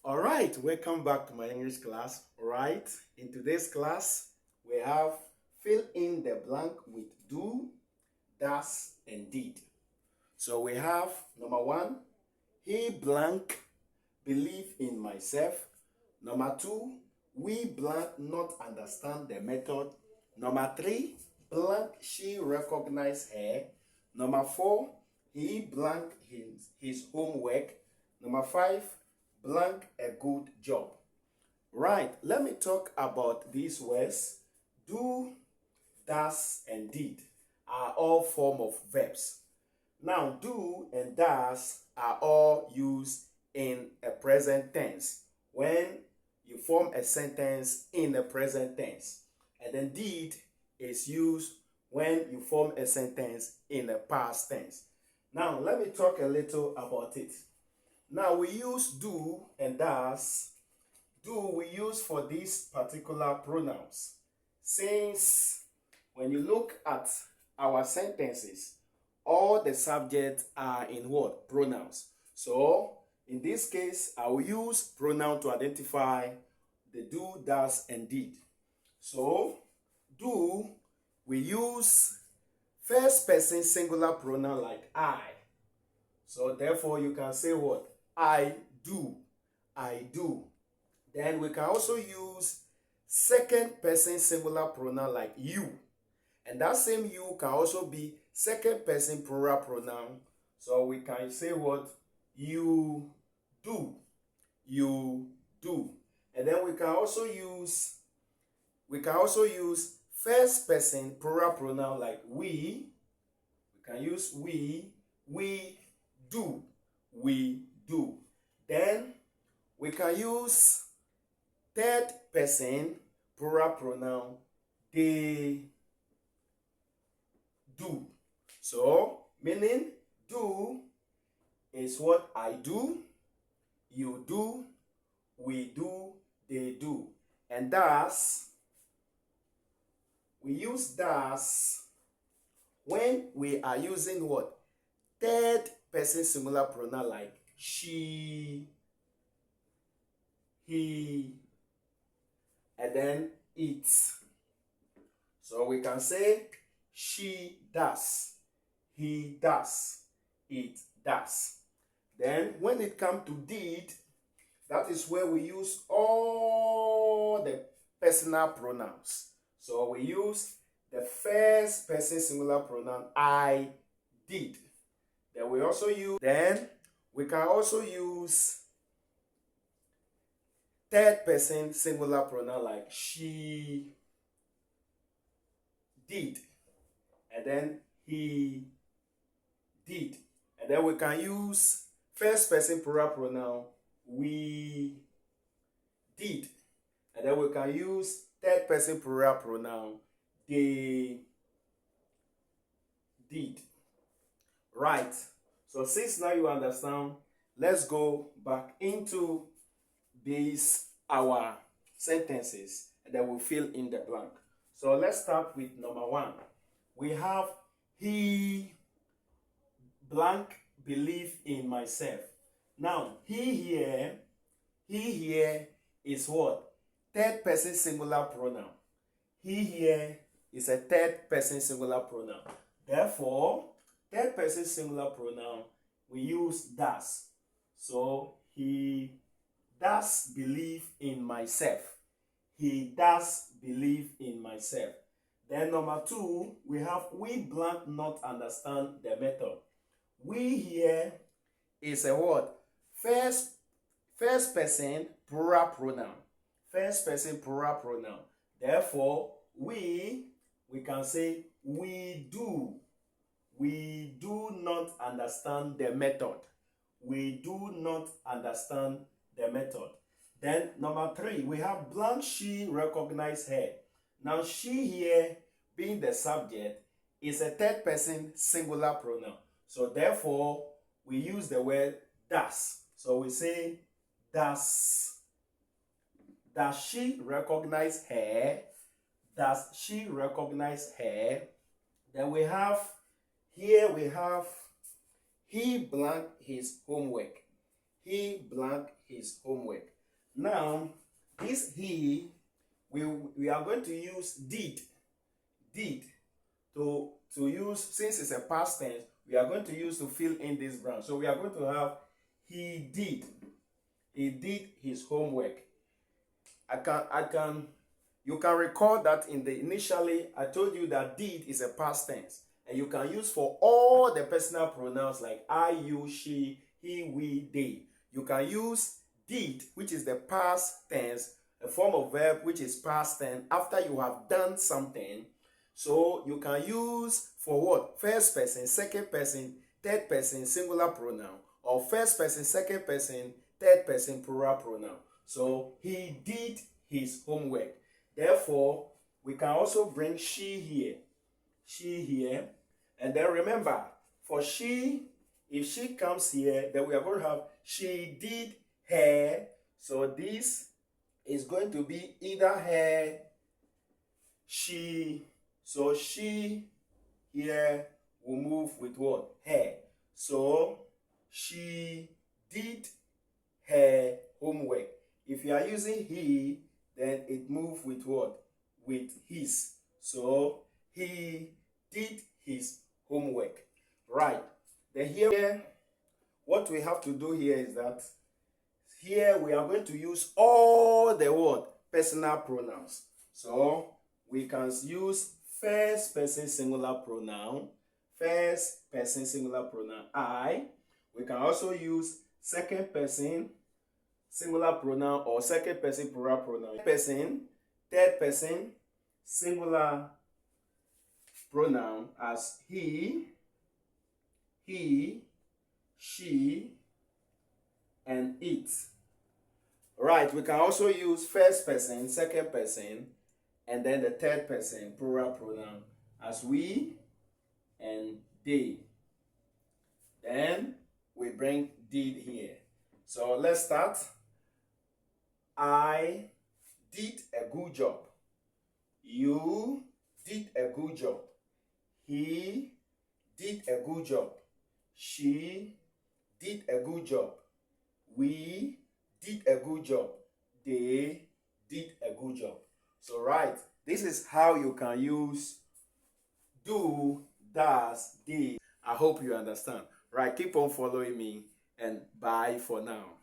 All right, welcome back to my English class. All right, in today's class, we have fill in the blank with do, does, and did. So we have number one, he blank believe in myself. Number two, we blank not understand the method. Number three, blank she recognize her. Number four, he blank his homework. Number five, blank a good job. Right, let me talk about these words. Do, does, and did are all form of verbs. Now, do and does are all used in a present tense when you form a sentence in the present tense. And then did is used when you form a sentence in the past tense. Now, let me talk a little about it. Now, we use do and does. Do we use for these particular pronouns. Since when you look at our sentences, all the subjects are in what? Pronouns. So in this case, I will use pronoun to identify the do, does, and did. So do, we use first person singular pronoun like I. So therefore you can say what? I do. I do. Then we can also use second person singular pronoun like you. And that same you can also be second person plural pronoun. So we can say what? You do. You do. And then we can also use first person plural pronoun like we. We can use we do. We do. Then we can use third person plural pronoun they do. So, meaning do is what I do, you do, we do, they do. And thus, we use thus when we are using what? Third person singular pronoun like she, he, and then it. So we can say she does, he does, it does. Then when it comes to did, that is where we use all the personal pronouns. So we use the first person singular pronoun I did. Then we can also use third person singular pronoun like she did, and then he did. And then we can use first person plural pronoun we did, and then we can use third person plural pronoun they did. Right, so since now you understand, let's go back into these our sentences and then we'll fill in the blank. So let's start with number one. We have he blank believe in myself. Now he here is what? Third person singular pronoun. He here is a third person singular pronoun. Therefore, third person singular pronoun we use does. So he does believe in myself. He does believe in myself. Then number two, we have we blank not understand the method. We here is a word. First person plural pronoun. First person plural pronoun. Therefore, we can say we do. We do not understand the method. We do not understand the method. Then number three, we have blank she recognize her. Now she here being the subject is a third person singular pronoun. So therefore we use the word does. So we say does she recognize her? Does she recognize her? Then we have he blank his homework. He blank his homework. Now, this he, we are going to use did to use, since it's a past tense, we are going to use to fill in this blank. So we are going to have he did his homework. You can recall that initially I told you that did is a past tense, and you can use for all the personal pronouns like I, you, she, he, we, they. You can use did, which is the past tense, a form of verb which is past tense after you have done something. So you can use for what? First person, second person, third person, singular pronoun, or first person, second person, third person, plural pronoun. So he did his homework. Therefore, we can also bring she here, and then remember, for she, if she comes here, then we are going to have she did her. So this is going to be either her, she. So she here will move with what? Her. So she did her homework. If you are using he, then it moves with what? With his. So he did his homework. Right. Then here, what we have to do here is that here we are going to use all the word personal pronouns. So we can use first person singular pronoun, I. We can also use second person singular pronoun or second person plural pronoun. Third person singular pronoun as he, she, and it. Right, we can also use first person, second person, and then the third person plural pronoun as we and they. Then we bring did here. So let's start. I did a good job. You did a good job. He did a good job. She did a good job. We did a good job. They did a good job. So right, this is how you can use do, does, did. I hope you understand. Right, keep on following me, and bye for now.